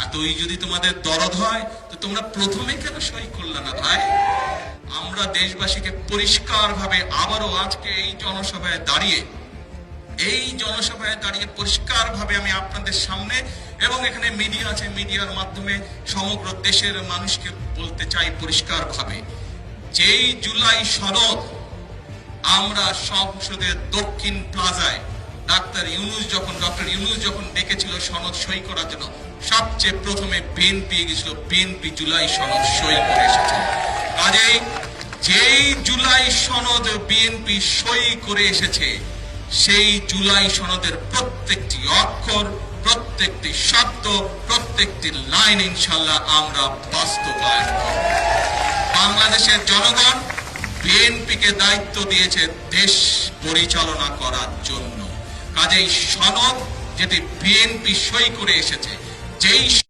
এতই যদি তোমাদের দরদ হয় তো তোমরা প্রথমে কেন সই করলে না ভাই? আমরা দেশবাসীকে পরিষ্কারভাবে আবারও আজকে এই জনসভায় দাঁড়িয়ে পরিষ্কারভাবে আমি আপনাদের সামনে এবং এখানে মিডিয়া আছে, মিডিয়ার মাধ্যমে সমগ্র দেশের মানুষকে বলতে চাই পরিষ্কারভাবে, যেই জুলাই সনদ আমরা সংসদের দক্ষিণ প্লাজায় ডক্টর ইউনূস যখন ডেকেছিল সনদ সই করার জন্য, সবচেয়ে প্রথমে বিএনপি গেছিল, বিএনপি জুলাই সনদ সই করে এসেছে। কাজেই যেই জুলাই সনদ বিএনপি সই করে এসেছে, সেই জুলাই সনদের প্রত্যেকটি অক্ষর, প্রত্যেকটি শব্দ, প্রত্যেকটি লাইন ইনশাআল্লাহ আমরা বাস্তবায়ন করব। বাংলাদেশের জনগণ বিএনপিকে দায়িত্ব দিয়েছে দেশ পরিচালনা করার জন্য। কাজেই সনদ যেটি বিএনপি সই করে এসেছে, যেই